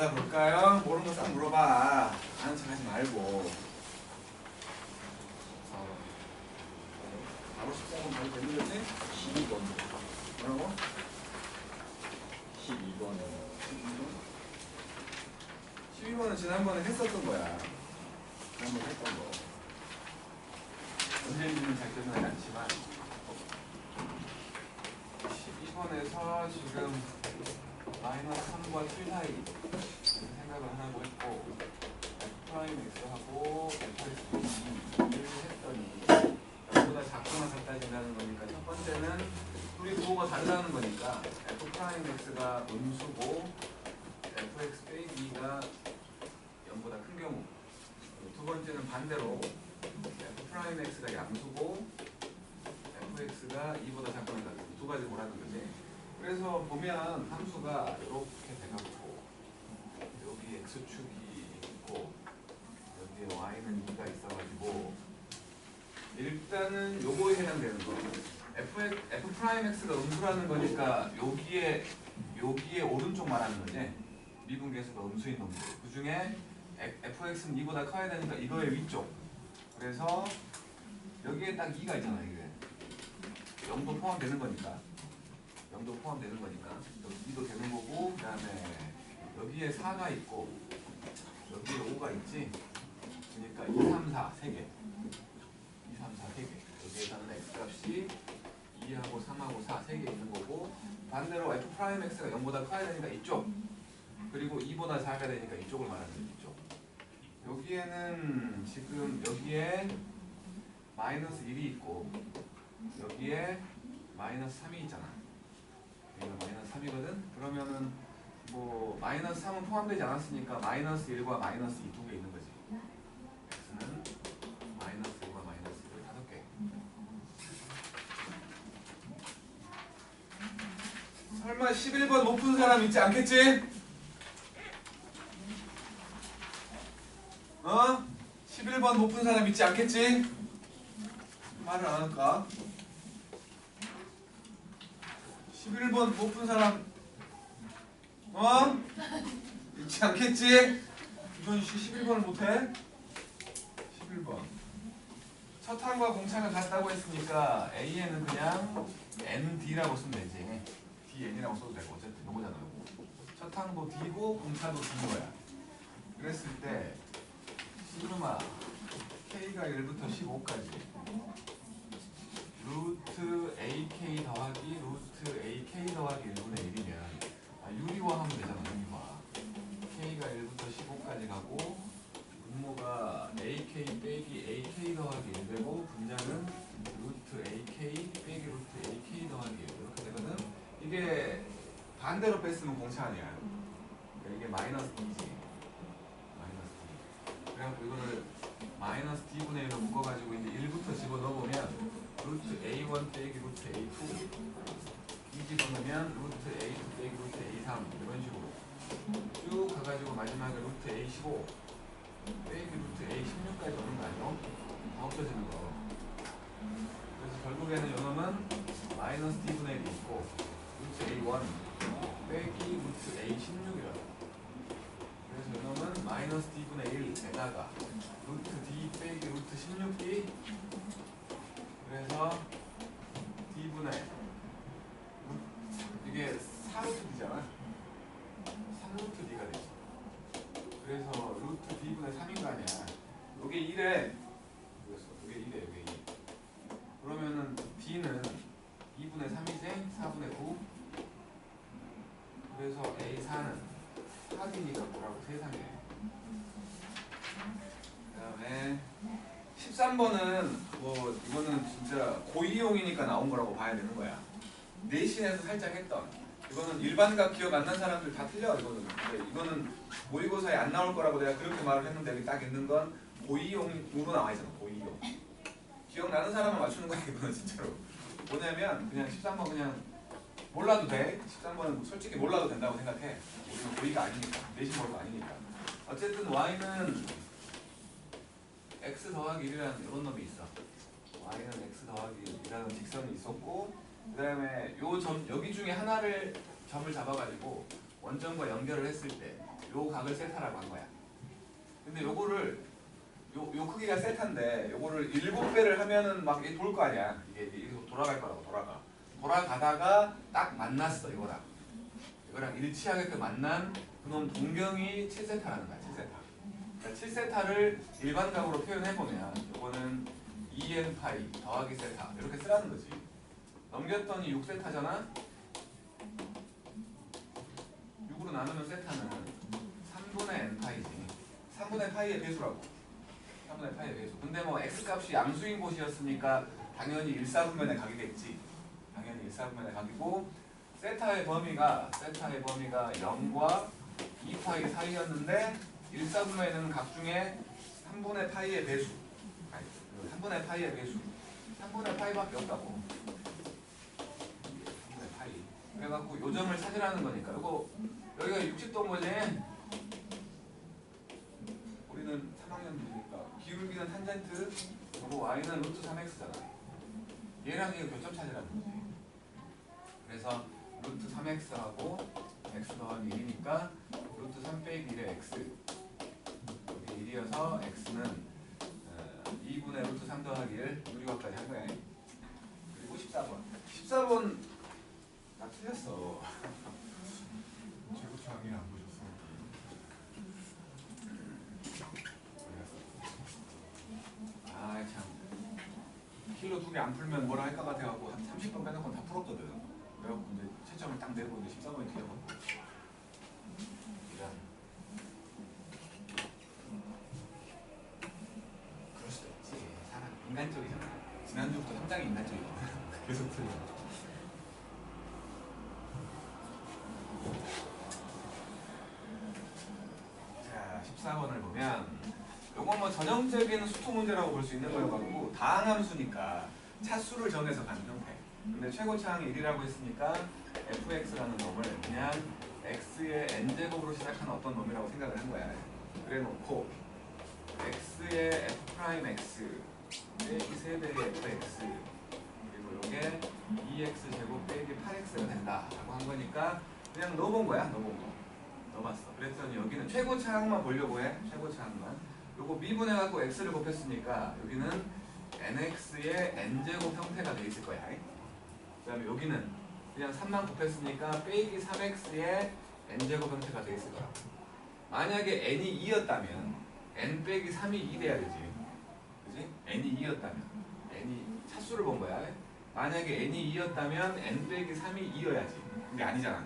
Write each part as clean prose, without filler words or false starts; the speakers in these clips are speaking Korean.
받아볼까요? 모르는 거 싹 물어봐. 아는 척 하지 말고. 바로 14번 바로 되는 거지? 12번. 뭐라고? 12번. 12번은 지난번에 했었던 거야. 지난번에 했던 거. 언제인지는 잘 기억나지 않지만 12번에서 지금 마이너스 3과 7 사이 생각을 하라고 했고 프라임 x하고 fx를 했더니 보다 작거나 같다진다는 거니까 첫 번째는 둘이 부호가 다르다는 거니까 f 프라임 x가 음수고 fx 빼기가 0보다 큰 경우, 두 번째는 반대로 f 프라임 x가 양수고 fx가 2보다 작거나 같다. 두 가지 보라는 건데, 그래서 보면 함수가 이렇게 돼갖고 여기 x축이 있고 여기에 y는 2가 있어가지고 일단은 요거에 해당되는 거 f 프라임 x가 음수라는 거니까 여기에 오른쪽 말하는 거지. 미분계수가 음수인 놈들. 그 중에 fx는 2보다 커야 되니까 이거의 위쪽. 그래서 여기에 딱 2가 있잖아. 이게 0도 포함되는 거니까. 0도 포함되는 거니까 여기 2도 되는 거고, 그 다음에 여기에 4가 있고 여기에 5가 있지. 그러니까 2, 3, 4, 3개. 2, 3, 4, 3개. 여기에서는 x값이 2하고 3하고 4, 3개 있는 거고, 반대로 f 프라임 x가 0보다 커야 되니까 이쪽, 그리고 2보다 작아야 되니까 이쪽을 말하는 거죠. 이쪽. 여기에는 지금 여기에 마이너스 1이 있고 여기에 마이너스 3이 있잖아. 여기가 마이너스 3이거든. 그러면은 뭐 마이너스 3은 포함되지 않았으니까 마이너스 1과 마이너스 2 두 개 있는 거지. x는 마이너스 1과 마이너스 2를 5개. 설마 11번 못 푼 사람 있지 않겠지? 어? 11번 못 푼 사람 있지 않겠지? 말을 안 할까? 11번 못 푼 사람 어? 있지 않겠지? 이건 11번을 못해? 11번 첫 항과 공차가 같다고 했으니까 A에는 그냥 ND라고 쓰면 되지. DN이라고 써도 되고 어쨌든 이거잖아. 첫 항도 D고 공차도 D인 거야. 그랬을 때 시그마 K가 1부터 15까지 루트 AK 더하기 루트 AK 더하기 1분의 1이면 유리화 하면 되잖아. 유리화. K가 1부터 15까지 가고 분모가 AK 빼기 AK 더하기 1 되고 분자는 루트 AK 빼기 루트 AK 더하기 1 이렇게 되거든. 이게 반대로 뺐으면 공차 아니야. 그러니까 이게 마이너스 D지. 마이너스 D. 그래갖고 이거를 마이너스 D분의 1로 묶어가지고 이제 1부터 집어넣어보면 루트 A1 빼기 루트 A2 이 집어넣으면 루트 A2 빼기 루트 A3 이런 식으로 쭉 가가지고 마지막에 루트 A15 빼기 루트 A16까지 오는 거 아니요? 다 없어지는 거. 그래서 결국에는 요놈은 마이너스 D분의 1이 있고 루트 A1 빼기 루트 A16이라고. 그래서 요놈은 마이너스 D분의 1에다가 루트 D 빼기 루트 16D, 그래서 D분의 이게 4루트 D잖아. 3루트 D가 되지. 그래서 루트 D분의 3인 거 아니야. 요게 1에 요게 1에 요게 2. 그러면은 D는 2분의 3이지 4분의 9. 그래서 A4는 4D니까 뭐라고 세상에. 그 다음에 13번은 뭐 이거는 진짜 고이용이니까 나온 거라고 봐야 되는 거야. 내신에서 살짝 했던 이거는 일반각 기억 안 난 사람들 다 틀려. 이거는 근데 이거는 모의고사에 안 나올 거라고 내가 그렇게 말을 했는데 여기 딱 있는 건 고이용으로 나와 있잖아. 고이용. 기억나는 사람은 맞추는 거야. 이거는 진짜로. 뭐냐면 그냥 13번 그냥 몰라도 돼. 13번은 솔직히 몰라도 된다고 생각해. 우리는 고의가 아니니까. 내신 모의가 아니니까. 어쨌든 y는 x 더하기 1이라는 이런 놈이 있어. y는 x 더하기 1이라는 직선이 있었고, 그 다음에 요 점 여기 중에 하나를 점을 잡아가지고 원점과 연결을 했을 때 요 각을 세타라고 한 거야. 근데 요거를 요 크기가 세타인데 요거를 7배를 하면은 막 돌 거 아니야. 이게 돌아갈 거라고 돌아가다가 딱 만났어 이거랑 일치하게끔 만난 그놈 동경이 7세타라는 거야. 7세타. 그러니까 7세타를 일반각으로 표현해보면 요거는 2n 파이 더하기 세타 이렇게 쓰라는 거지. 넘겼더니 6세타잖아. 6으로 나누면 세타는 3분의 n 파이지. 3분의 파이의 배수라고. 3분의 파이의 배수. 근데 뭐 x값이 양수인 곳이었으니까 당연히 1사분면의 각이겠지. 당연히 1사분면의 각이고 세타의 범위가 0과 2파이 사이였는데 1사분면에는 각 중에 3분의 파이의 배수. 3분의 파이의 배수. 3분의 파이밖에 없다고. 3분의 파이. 그래갖고 요점을 찾으라는 거니까. 이거 여기가 60도 뭐지? 우리는 3학년들이니까 기울기는 탄젠트, 그리고 y는 루트 3x잖아. 얘랑 이거 교점 찾으라는 거지. 그래서 루트 3x하고 x 더하기 1이니까 루트 3 빼기 1의 x. 여기 1이어서 x는 2분의 루트 3 더하기 1 유리화까지 한 거야. 그리고 14번. 14번 나 틀렸어. 제곱창이 안 보셨어? 아 참. 킬로 2개 안 풀면 뭐라 할 것 같아갖고 한 30번 빼놓고 다 풀었거든. 그래갖고 이제 채점을 딱 내고 이제 14번이 틀려버. 이런. 그럴 수도 있지. 사람 인간적이잖아. 지난주부터 상당히 인간적이거든. 계속 틀려. 자, 14번을 보면 요건 뭐 전형적인 수토 문제라고 볼 수 있는 거여가지고 다항함수니까 차수를 정해서 가는 형태. 근데 최고차항이 1이라고 했으니까 fx라는 놈을 그냥 x의 n제곱으로 시작하는 어떤 놈이라고 생각을 한 거야. 그래 놓고 x의 f'x 빼기 3배의 fx 그리고 요게 2x 제곱 빼기 8x가 된다 라고 한 거니까 그냥 넣어본 거야. 넣어봤어. 그랬더니 여기는 최고차항만 보려고 해. 최고차항만. 요거 미분해갖고 x를 곱했으니까 여기는 nx의 n제곱 형태가 돼 있을 거야. 그 다음에 여기는 그냥 3만 곱했으니까 빼기 3x의 n제곱 형태가 돼 있을 거야. 만약에 n이 2였다면 n 빼기 3이 2 돼야 되지. 그지? n이 2였다면 n이 차수를 본 거야. 만약에 n이 2였다면 n 빼기 3이 2여야지. 근데 아니잖아.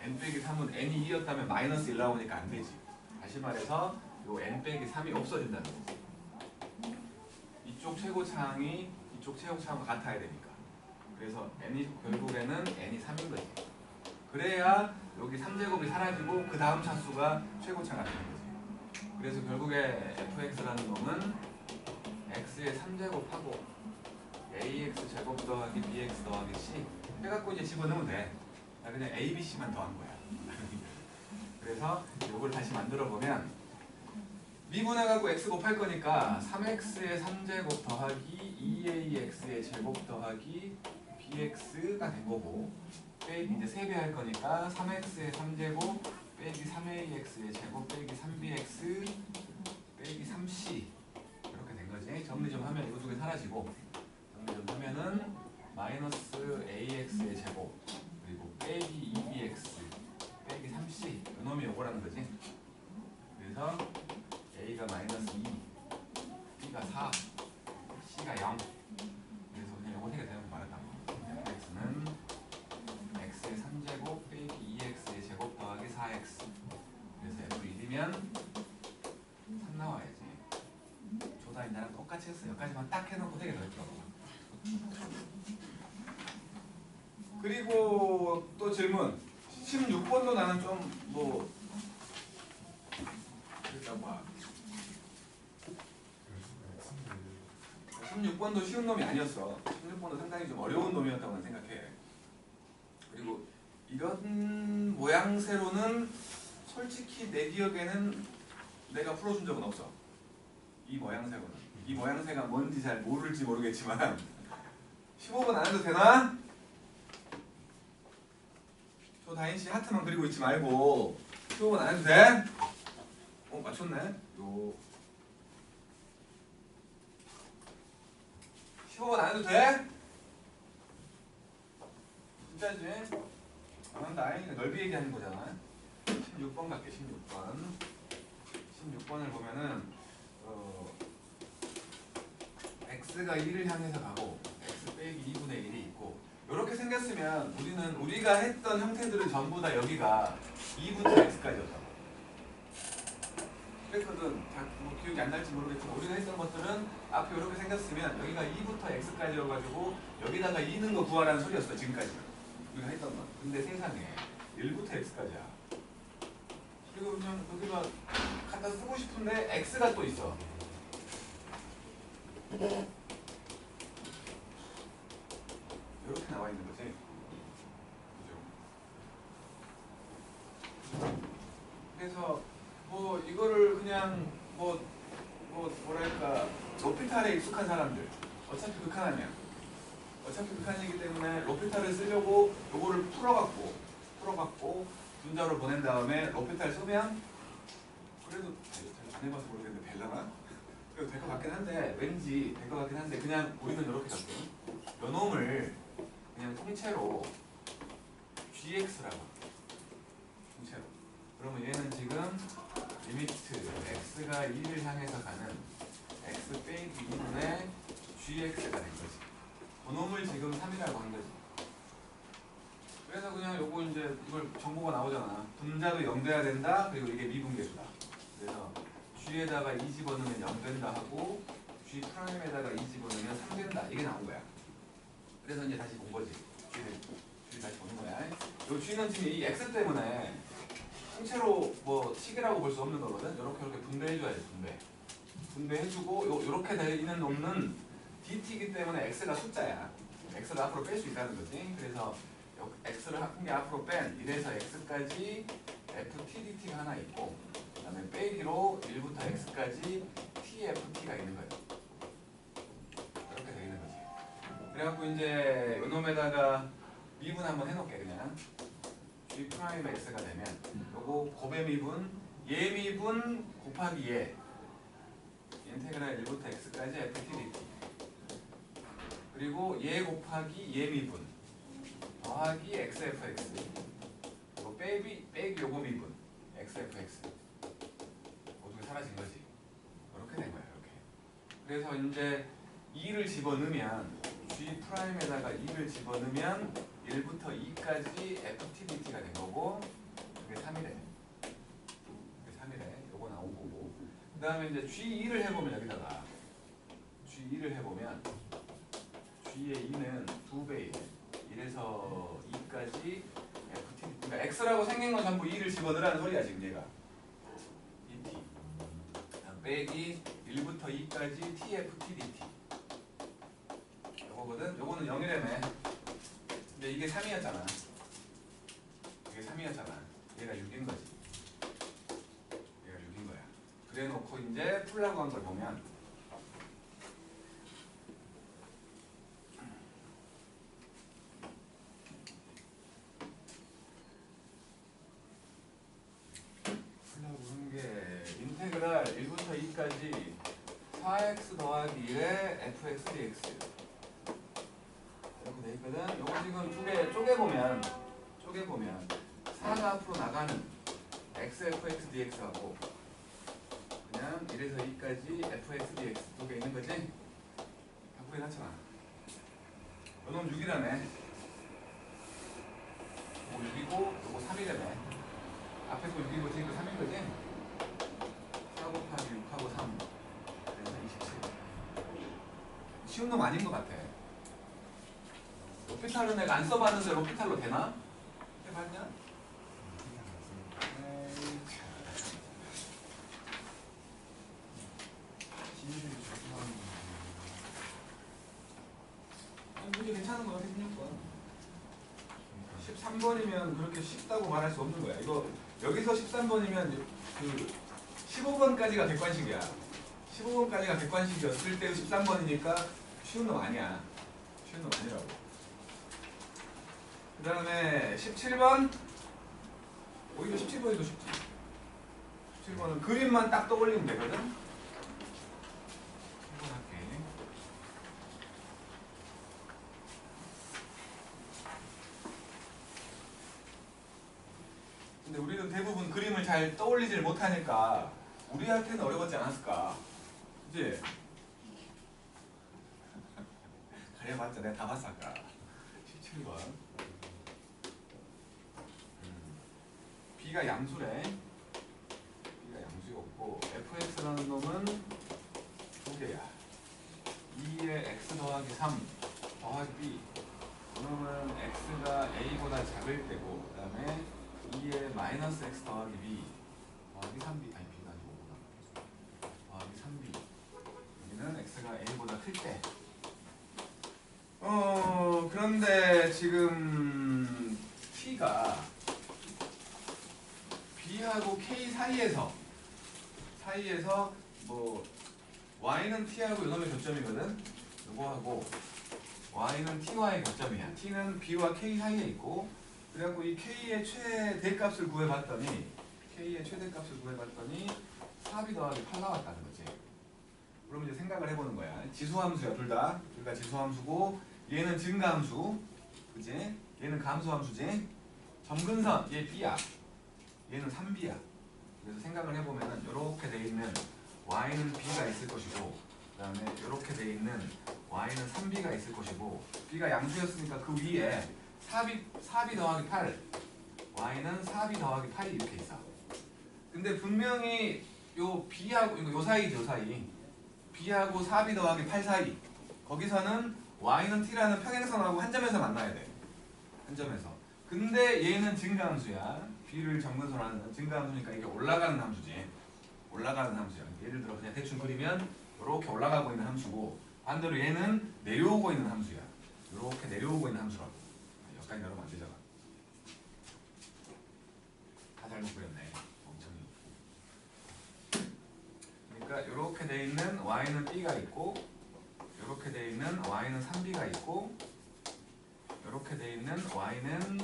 n 빼기 3은 n이 2였다면 마이너스 1 나오니까 안 되지. 다시 말해서 요 n 빼기 3이 없어진다는 거지. 이쪽 최고차항이 이쪽 최고차항과 같아야 되니까. 그래서 n이 결국에는 n이 3인 거지. 그래야 여기 3제곱이 사라지고 그 다음 차수가 최고차가 되는 거지. 그래서 결국에 fx라는 놈은 x의 3제곱하고 ax 제곱 더하기 bx 더하기 c 해갖고 이제 집어넣으면 돼. 나 그냥 a, b, c만 더한 거야. 그래서 이걸 다시 만들어 보면 미분해갖고 x 곱할 거니까 3x의 3제곱 더하기 2ax의 제곱 더하기 bx가 된 거고 빼기 이제 3배 할 거니까 3x의 3제곱 빼기 3ax의 제곱 빼기 3bx 빼기 3c 이렇게 된 거지. 정리 좀 하면 이거 두 개 사라지고 정리 좀 하면은 마이너스 ax의 제곱 그리고 빼기 2bx 빼기 3c 이놈이 요거라는 거지. 그래서 a가 마이너스 2, b가 4, c가 0. 그래서 그냥 요거 해결 되는 거 말했다고. fx는 x의 3제곱 빼기 2x의 제곱 더하기 4x. 그래서 f1이면 3 나와야지. 조다인 나랑 똑같이 했어. 여기까지만 딱 해놓고 되게 넓더라고. 그리고 또 질문. 16번도 나는 좀뭐 그랬다고 봐. 16번도 쉬운 놈이 아니었어. 16번도 상당히 좀 어려운 놈이었다고 생각해. 그리고 이런 모양새로는 솔직히 내 기억에는 내가 풀어준 적은 없어. 이 모양새로는. 이 모양새가 뭔지 잘 모를지 모르겠지만 15번 안 해도 되나? 저 다인씨 하트만 그리고 있지 말고 15번 안 해도 돼? 맞췄네. 요 15번 안 해도 돼? 진짜지? 안 한다. 넓이 얘기하는 거잖아. 16번 갈게. 16번. 16번을 보면은 x가 1을 향해서 가고 x 빼기 2분의 1이 있고 이렇게 생겼으면 우리가 했던 형태들은 전부 다 여기가 2부터 x까지였다고. 그랬거든. 뭐 기억이 안 날지 모르겠지만 우리가 했던 것들은 앞에 이렇게 생겼으면 여기가 2부터 x까지여가지고 여기다가 2는 거 구하라는 소리였어. 지금까지는 우리가 했던 건. 근데 세상에 1부터 x까지야. 그리고 그냥 여기가 갖다 쓰고 싶은데 x가 또 있어. 이렇게 나와 있는 거지. 그죠? 그래서 뭐 이거를 그냥 뭐랄까 로피탈에 익숙한 사람들 어차피 극한 아니야. 어차피 극한이기 때문에 로피탈을 쓰려고 요거를 풀어갖고 분자로 보낸 다음에 로피탈 쓰면 그래도 안 해봐서 모르겠는데 될라나? 그래도 될 것 같긴 한데 왠지 될 것 같긴 한데 그냥 우리는 이렇게 잡거든. 요 놈을 그냥 통째로 gx라고 통째로. 그러면 얘는 지금 리미트 x가 2를 향해서 가는 x 빼기 2분의 gx가 된 거지. 그 놈을 지금 3이라고 한 거지. 그래서 그냥 요거 이제 이걸 정보가 나오잖아. 분자도 0 돼야 된다. 그리고 이게 미분계수다. 그래서 g에다가 2 집어넣으면 0 된다 하고 g 프라임에다가 2 집어넣으면 3 된다. 이게 나온 거야. 그래서 이제 다시 본 거지. g를 다시 보는 거야. 요 g는 지금 이 x 때문에 통째로 뭐 식이라고 볼 수 없는 거거든. 이렇게 분배해줘야지. 분배해주고 요렇게 되는 놈은 dt이기 때문에 x가 숫자야. x를 앞으로 뺄 수 있다는 거지. 그래서 x를 한 개 앞으로 뺀 1에서 x까지 ft dt가 하나 있고 그 다음에 빼기로 1부터 x까지 tft가 있는 거예요. 이렇게 되어 있는 거지. 그래갖고 이제 요놈에다가 미분 한번 해놓을게. 그냥 g 프라임 x가 되면 요거 곱의 미분 얘 미분 곱하기 얘 인테그랄 1부터 x까지 ft dt 그리고 얘 곱하기 얘 미분 더하기 xfx 그리고 빼기 요거 미분 xfx 모두 사라진 거지. 이렇게 된 거야. 이렇게. 그래서 이제 2를 집어넣으면 g 프라임에다가 2를 집어넣으면 1부터 2까지 ftdt가 된 거고 그게 3이래. 그게 3이래. 요거 나온 거고. 그 다음에 이제 g2를 해보면 여기다가 g2를 해보면 g의 2는 2배에 1에서 2까지 ft 그러니까 x라고 생긴 건 전부 2를 집어넣으라는 소리야 지금 얘가. dt 빼기 1부터 2까지 tft dt 요거거든. 요거는 0이라며. 근데 이게 3이었잖아. 이게 3이었잖아. 얘가 6인 거지. 얘가 6인 거야. 그래 놓고 이제 풀라고 한 걸 보면 풀라고 한 게 인테그랄 1부터 2까지 4x 더하기 1의 fx dx 이렇게 돼 있거든. 요거 지금 두 개 쪼개보면 4가 앞으로 나가는 xfx dx하고 그냥 1에서 2까지 fx dx 두 개 있는 거지? 다 구해놨잖아. 요놈 6이라네. 요거 6이고 요거 3이라네. 앞에 거 6이고 뒤에 거 3인 거지? 4 곱하기 6하고 3 그래서 27. 쉬운 놈 아닌 것 같아. 로피탈은 내가 안 써봤는데 로피탈로 되나? 해봤냐? 문제 괜찮은 거 같아. 13번이면 그렇게 쉽다고 말할 수 없는 거야. 이거 여기서 13번이면 그 15번까지가 객관식이야. 15번까지가 객관식이었을 때 13번이니까 쉬운 놈 아니야. 쉬운 놈 아니라고. 그 다음에 17번 오히려 17번이 더 쉽지. 17번은 그림만 딱 떠올리면 되거든. 1번 할게. 근데 우리는 대부분 그림을 잘 떠올리질 못하니까 우리한테는 어려웠지 않았을까? 그치? 가려봤자 내가 다 봤어 아까. 17번. B가 양수래. B가 양수였고 fx라는 놈은 두 개야. 2의 x 더하기 3 더하기 b. 그러면 x가 a보다 작을 때고 그 다음에 2의 마이너스 x 더하기 b 더하기 3b. 아니 b가 아니고 더하기 3b. 여기는 x가 a보다 클 때. 그런데 지금 t가 b하고 k 사이에서 뭐 y는 t하고 이놈의 교점이거든. 이거하고 y는 t와의 교점이야. t는 b와 k 사이에 있고 그래갖고 이 k의 최대값을 구해봤더니 4b 더하기 8 나왔다는 거지. 그럼 이제 생각을 해보는 거야. 지수함수야 둘 다 지수함수고 얘는 증가함수, 그지? 얘는 감수함수지. 점근선 얘 b야. 얘는 3b야. 그래서 생각을 해보면은 이렇게 돼 있는 y는 b가 있을 것이고 그 다음에 이렇게 돼 있는 y는 3b가 있을 것이고 b가 양수였으니까 그 위에 4b 더하기 8 y는 4b 더하기 8이 이렇게 있어. 근데 분명히 요 b하고 요 사이지 요 사이 b하고 4b 더하기 8 사이 거기서는 y는 t라는 평행선하고 한 점에서 만나야 돼. 한 점에서. 근데 얘는 증가함수야. b를 점근선으로 하는 증가함수니까 이게 올라가는 함수지. 올라가는 함수야. 예를 들어 그냥 대충 그리면 이렇게 올라가고 있는 함수고 반대로 얘는 내려오고 있는 함수야. 이렇게 내려오고 있는 함수라고. 여기까지 내려오면 안 되잖아. 다 잘못 그렸네. 멍청이. 그러니까 이렇게 돼 있는 y는 b가 있고 이렇게 돼 있는 y는 3b가 있고 이렇게 돼 있는 y는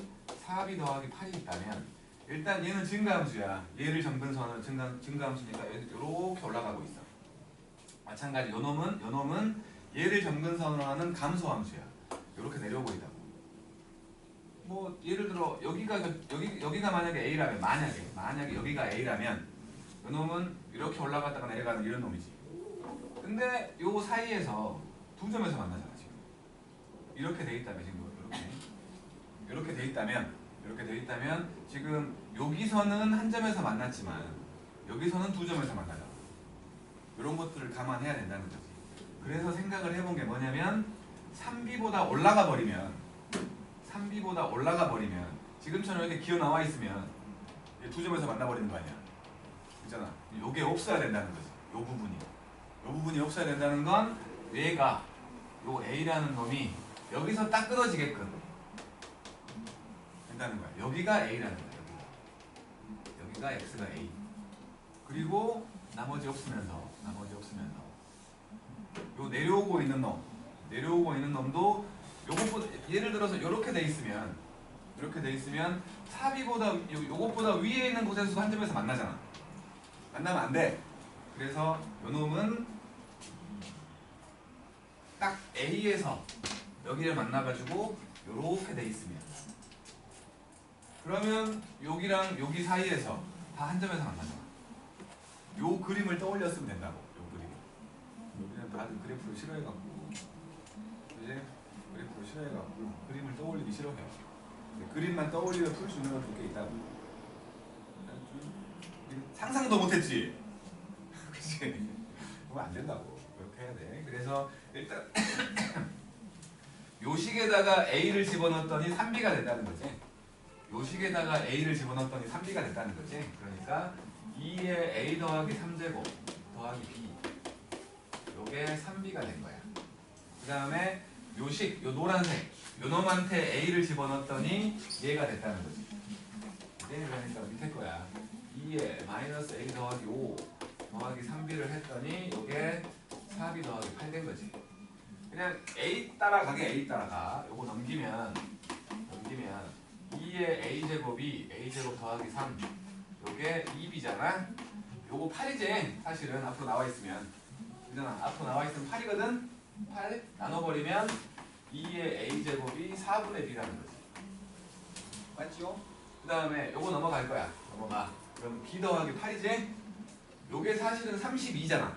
4b 더하기 8이 있다면 일단 얘는 증가함수야. 얘를 점근선으로 증가함수니까 이렇게 올라가고 있어. 마찬가지 요 놈은 얘를 점근선으로 하는 감소함수야. 이렇게 내려오고 있다고. 뭐 예를 들어 여기가 만약에 a라면 만약에 여기가 a라면 요 놈은 이렇게 올라갔다가 내려가는 이런 놈이지. 근데 요 사이에서 두 점에서 만나잖아 지금. 이렇게 돼 있다면 지금 이렇게 돼 있다면 지금 여기서는 한 점에서 만났지만 여기서는 두 점에서 만나잖아. 이런 것들을 감안해야 된다는 거지. 그래서 생각을 해본 게 뭐냐면 3b보다 올라가 버리면 지금처럼 이렇게 기어 나와 있으면 두 점에서 만나버리는 거 아니야. 그렇잖아. 요게 없어야 된다는 거지. 요 부분이 없어야 된다는 건 얘가 요 a라는 놈이 여기서 딱 끊어지게끔 된다는 거야. 여기가 a라는 거야. 여기가 x가 a. 그리고 나머지 없으면서 요 내려오고 있는 놈도 요것보다 예를 들어서 이렇게 돼 있으면 4b보다 요것보다 위에 있는 곳에서도 한 점에서 만나잖아. 만나면 안 돼. 그래서 요 놈은 딱 a에서 여기를 만나가지고 요렇게 돼 있으면 그러면 여기랑 여기 사이에서 다 한 점에서 만나잖아. 요 그림을 떠올렸으면 된다고. 요 그림. 우리는 다들 그래프를 싫어해갖고 이제 그래프를 싫어해갖고 그림을 떠올리기 싫어해. 그림만 떠올리면 풀 수 있는 건 두 개 있다고. 상상도 못했지. 그치? 그러면 안 된다고. 그렇게 해야 돼. 그래서 일단 요 식에다가 a를 집어넣었더니 3b가 된다는 거지. 요 식에다가 a를 집어넣었더니 3b가 됐다는 거지. 그러니까 2의 a 더하기 3제곱 더하기 b 요게 3b가 된 거야. 그 다음에 요 노란색 요 놈한테 a를 집어넣었더니 얘가 됐다는 거지. 그러니까 밑에 거야. 2에 마이너스 a 더하기 5 더하기 3b를 했더니 요게 4b 더하기 8 된 거지. 그냥 a 따라가. 요거 넘기면 2의 a제곱이 a제곱 더하기 3 요게 2b잖아. 요거 8이지 사실은 앞으로 나와 있으면. 그잖아. 앞으로 나와 있으면 8이거든. 8 나눠버리면 2의 a제곱이 4분의 b라는 거지. 맞죠? 그 다음에 요거 넘어갈 거야. 넘어가. 그럼 b 더하기 8이지? 요게 사실은 32잖아.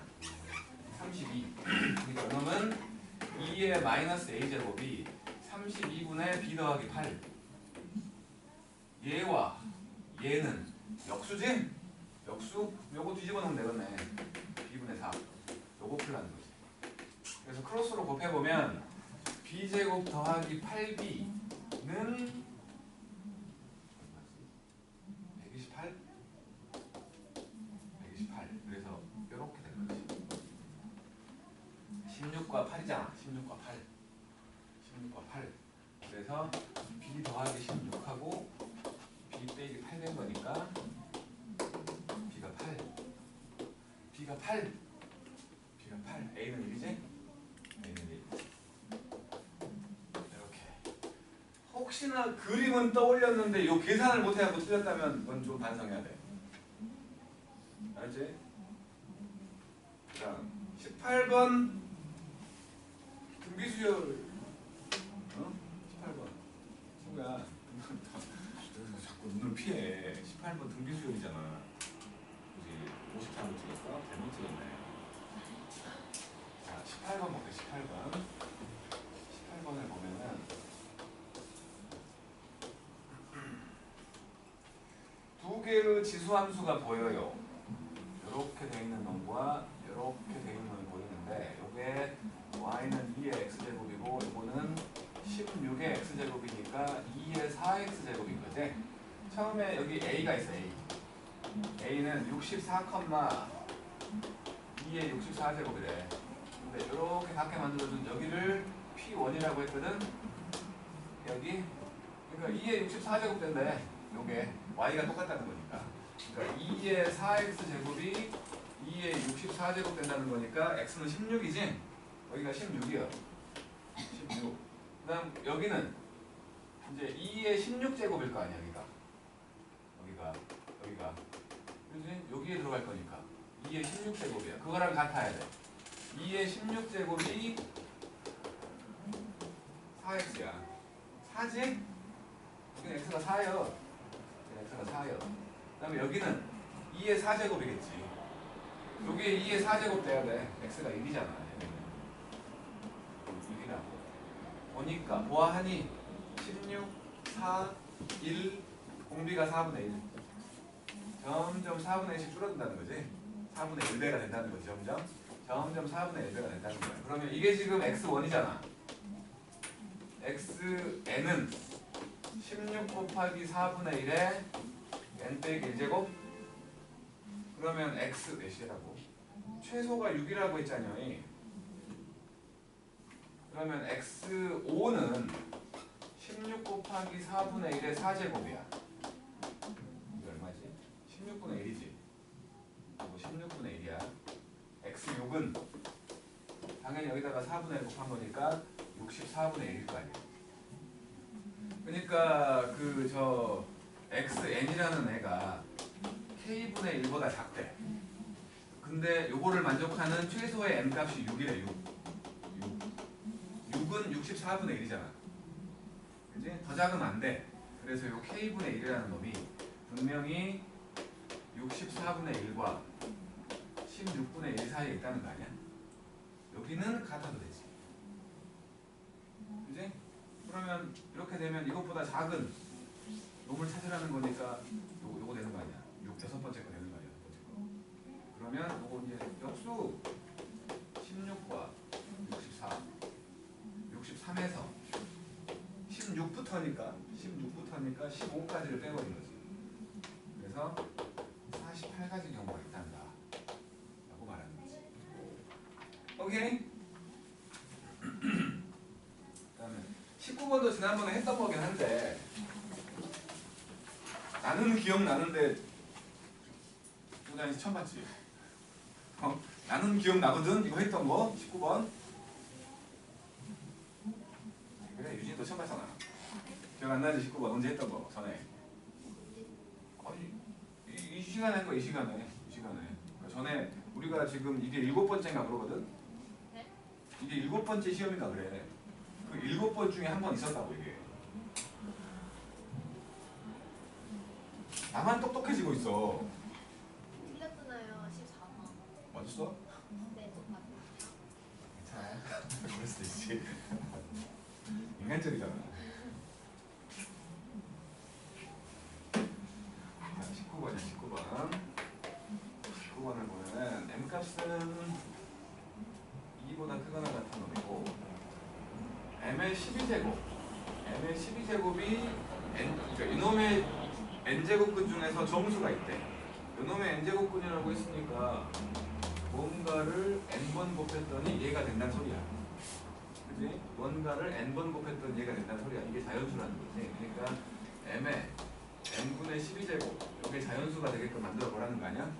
32. 그러니까 그러면 2의 마이너스 a제곱이 32분의 b 더하기 8. 얘와 얘는 역수지? 역수? 요거 뒤집어 놓으면 되겠네. b분의 4. 요거 풀라는 거지. 그래서 크로스로 곱해보면 b제곱 더하기 8b는 128? 128. 그래서 이렇게 되는 거지. 16과 8이잖아. 16과 8. 16과 8. 그래서 b 더하기 16하고 b 빼기 8 된 거니까 b가 8. b가 8. b가 8. a는 1이지? a는 1. 이렇게. 혹시나 그림은 떠올렸는데 요 계산을 못해갖고 틀렸다면 그건 좀 반성해야 돼. 알지? 자, 18번 등비수열. 어? 18번 친구야. 자꾸 눈을 피해. 18번 등비수열이잖아. 그지? 53번 찍었어? 잘못 찍었네. 자, 18번 볼게. 18번 18번을 보면은 두 개의 지수함수가 보여요. 이렇게 돼 있는 놈과 이렇게 돼 있는 놈이 보이는데 요게 y는 2의 x제곱이고 요거는 16의 x제곱이니까 2의 4x제곱인 거지. 처음에 여기 a가 있어. a는 64, 2의 64제곱이래. 근데 이렇게 작게 만들어준 여기를 p1이라고 했거든. 여기 그러니까 2의 64제곱 된대. 요게 y가 똑같다는 거니까. 그러니까 2의 4x제곱이 2의 64제곱 된다는 거니까 x는 16이지? 여기가 16이요. 16. 그 다음 여기는 이제 2의 16제곱일 거 아니야. 여기가 그지? 여기에 들어갈 거니까 2의 16제곱이야. 그거랑 같아야 돼. 2의 16제곱이 4x야. 4지? 여기는 x가 4예요. x가 4예요. 그 다음에 여기는 2의 4제곱이겠지. 여기에 2의 4제곱 돼야 돼. x가 1이잖아. 1이라고. 보니까 보아하니 16, 4, 1, 공비가 4분의 1. 점점 4분의 1씩 줄어든다는 거지. 4분의 1배가 된다는 거지. 점점 4분의 1배가 된다는 거야. 그러면 이게 지금 x1이잖아. xn은 16 곱하기 4분의 1에 n 빼기 1제곱? 그러면 x 몇이라고? 최소가 6이라고 했잖아요. 그러면 x5는 16 곱하기 4분의 1의 4제곱이야. 이게 얼마지? 16분의 1이지. 이거 16분의 1이야. x6은 당연히 여기다가 4분의 1 곱한 거니까 64분의 1일 거 아니야. 그러니까 그 저 xn이라는 애가 k분의 1보다 작대. 근데 요거를 만족하는 최소의 n 값이 6이래. 6은 64분의 1이잖아. 그지? 더 작으면 안 돼. 그래서 요 k분의 1이라는 놈이 분명히 64분의 1과 16분의 1 사이에 있다는 거 아니야? 여기는 같아도 되지. 그지? 그러면 이렇게 되면 이것보다 작은 놈을 찾으라는 거니까 요거 되는 거 아니야? 6번째 거 되는 거 아니야? 6번째 거. 그러면 요거 이제 역수 16과 64 63에서 16부터니까 15까지를 빼버린 거지. 그래서 48가지 경우가 있단다 라고 말하는 거지. 오케이? 그 다음에 19번도 지난번에 했던 거긴 한데 나는 기억나는데 조장에서 처음 봤지? 나는 기억나거든? 이거 했던 거 19번. 그래, 유진이도 처음 봤잖아. 기억 안 나지? 19번 언제 했던 거 전에. 아니 이 시간에 한 거. 이 시간에 우리가 지금 이게 7번째인가 그러거든? 네? 이게 7번째 시험인가 그래. 그 7번 중에 한 번 있었다고 이게. 나만 똑똑해지고 있어. 틀렸잖아요. 14번. 맞았어? 네, 똑같아요. 괜찮아. 그럴 수도 있지. 인간적이잖아. 자, 19번이야, 19번. 19번을 보면은 M값은 2보다 크거나 같은 놈이고 M의 12제곱 M의 12제곱이 그러니까 이놈의 N제곱근 중에서 정수가 있대. 이놈의 N제곱근이라고 했으니까 뭔가를 N번 곱했더니 얘가 된다는 소리야. 그지? 뭔가를 N번 곱했더니 얘가 된다는 소리야. 이게 자연수라는 거지. 그러니까 M의 N분의 12제곱 이게 자연수가 되게끔 만들어 보라는 거 아니야?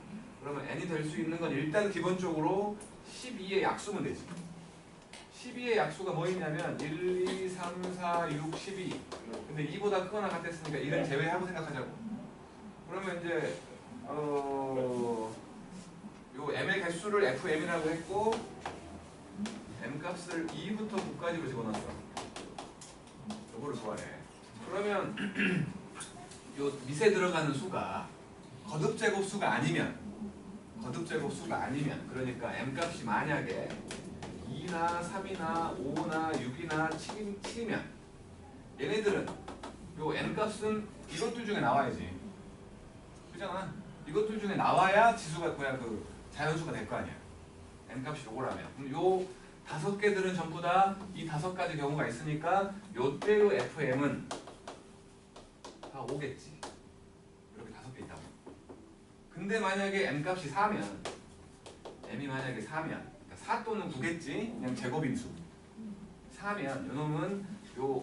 그러면 N이 될 수 있는 건 일단 기본적으로 12의 약수면 되지. 12의 약수가 뭐 있냐면 1, 2, 3, 4, 6, 12 근데 2보다 크거나 같았으니까 1은 제외하고 생각하자고. 그러면 이제 요 M의 개수를 FM이라고 했고 M 값을 2부터 9까지로 집어넣었어. 요거를 구하래. 그러면 요 밑에 들어가는 수가 거듭제곱수가 아니면 그러니까 M 값이 만약에 2나 3이나 5나 6이나 7이면 얘네들은 요 N 값은 이것들 중에 나와야지. 그잖아. 이것들 중에 나와야 지수가 그냥 그 자연수가 될 거 아니야. N 값이 요거라면. 그럼 요 5개들은 전부 다 이 5가지 경우가 있으니까 요때의 FM은 다 5겠지. 이렇게 5개 있다고. 근데 만약에 M 값이 4면 M이 만약에 4면 그러니까 4 또는 9겠지. 그냥 제곱인수 4면 요놈은 요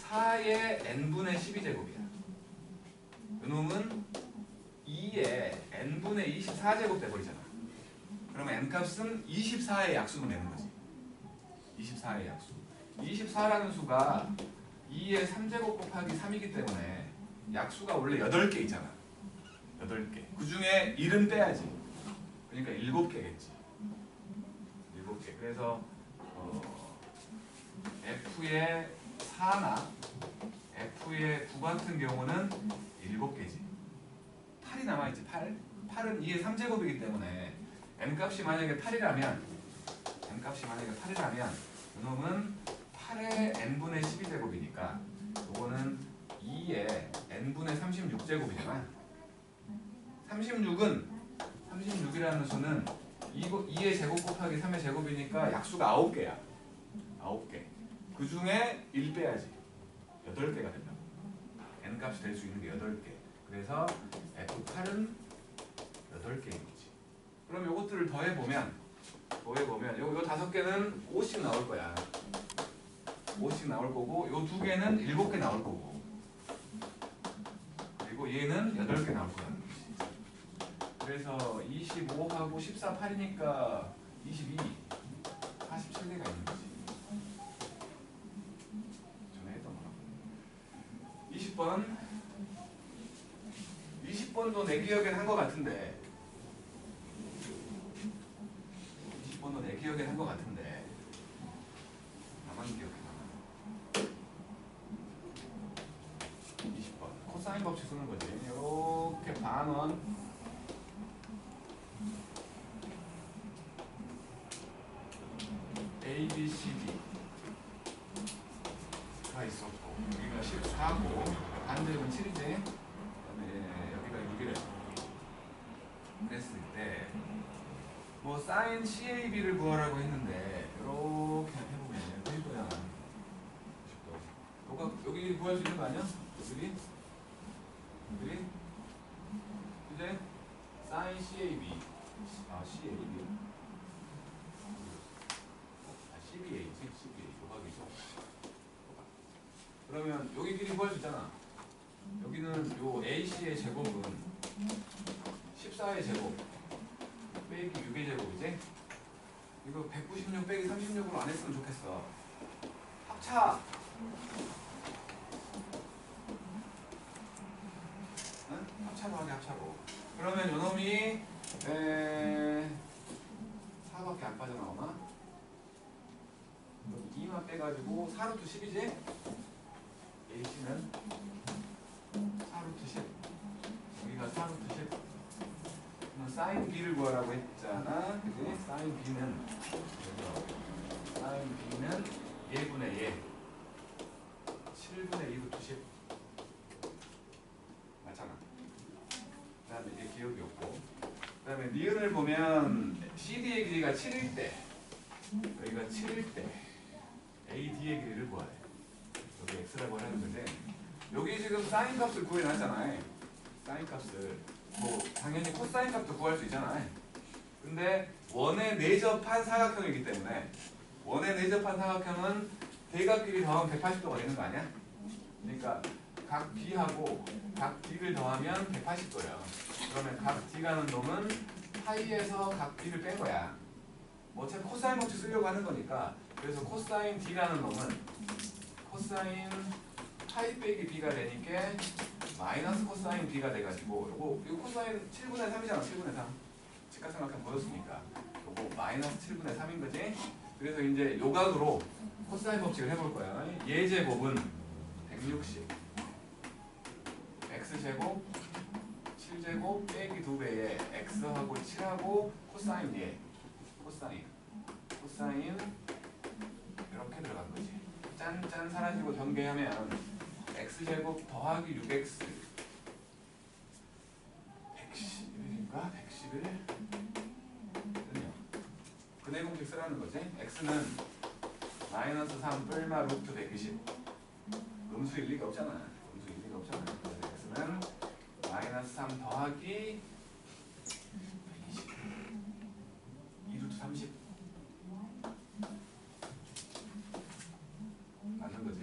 4의 N분의 12제곱이야. 요놈은 2의 N분의 24제곱 돼버리잖아. 그러면 M 값은 24의 약수로 내는 거지. 24의 약수. 24라는 수가 2의 3제곱 곱하기 3이기 때문에 약수가 원래 8개 있잖아. 8개. 그 중에 1은 빼야지. 그러니까 7개겠지. 7개. 그래서 F의 4나 F의 9 같은 경우는 7개지. 8이 남아있지. 8은 2의 3제곱이기 때문에 M값이 만약에 8이라면 이놈은 8의 N분의 12제곱이니까 요거는 2의 N분의 36제곱이잖아. 36이라는 수는 2의 제곱 곱하기 3의 제곱이니까 약수가 9개야. 9개. 그 중에 1 빼야지. 8개가 된다고. N값이 될 수 있는 게 8개. 그래서 F8은 8개인 거지. 그럼 요것들을 더해보면 요 5개는 5씩 나올 거야. 5씩 나올 거고 요 2개는 7개 나올 거고 그리고 얘는 8개 나올 거라는 거지. 그래서 25하고 14, 8이니까 22, 47개가 있는 거지. 전에 했던 거라고. 20번도 내 기억엔 한 거 같은데 20번도 내 기억엔 한 거 같은데 나만 기억해. 20번 코사인 법칙 쓰는 거지. 이렇게 반원 A, B, C, D가 있었고 여기가 14고 반대는 7이지. 그다음에 여기가 6이래. 그랬을 때 뭐 사인 CAB를 구하라고 했는데 이렇게 해보면 회도야. 여기 구할 수 있는 거 아니야? 여기? 이제 사인 CAB CAB CBA 조각이죠. 그러면 여기 길이 구할 수 있잖아. 여기는 요 AC의 제곱은 14의 제곱 빼기 6의 제곱이지? 이거 196 빼기 36으로 안 했으면 좋겠어. 합차! 응? 합차로 하게 합차로. 그러면 요놈이 해가지고 4루트 10이지? AC는 4루트 10. 여기가 4루트 10. 그럼 사인 B를 구하라고 했잖아. 그지? 사인 B는 얘분의 얘. 7분의 2루트 10. 맞잖아. 그 다음에 이게 기억이 없고. 그 다음에 니은을 보면 CD의 길이가 7일 때, 여기가 7일 때 AD의 길이를 구하래. 여기 X라고 하는 건데, 여기 지금 사인 값을 구해놨잖아요. 사인 값을. 뭐 당연히 코사인 값도 구할 수 있잖아요. 근데 원에 내접한 사각형이기 때문에, 원에 내접한 사각형은 대각끼리 더하면 180도가 되는 거 아니야? 그러니까 각 B하고 각 D를 더하면 180도예요. 그러면 각 D라는 놈은 파이에서 각 B를 뺀 거야. 뭐 어차피 코사인 법칙 쓰려고 하는 거니까. 그래서 코사인 D라는 놈은 코사인 파이 빼기 B가 되니까 마이너스 코사인 B가 돼가지고 이거 코사인 7분의 3이잖아. 7분의 3. 직각삼각형 보였으니까 요거 마이너스 7분의 3인 거지. 그래서 이제 요각으로 코사인 법칙을 해볼 거야. 예제곱은 160 x제곱 7제곱 빼기 2배에 x하고 7하고 코사인 얘 코사인 이렇게 들어간 거지. 짠짠 사라지고 전개하면 x제곱 더하기 6x 111인가? 111? 근해 공식 쓰라는 거지. x는 마이너스 3 뿔마 루트 120. 음수 일리가 없잖아. 음수 일리가 없잖아. 그래서 x는 마이너스 3 더하기 120 2루트 30 맞는 거지.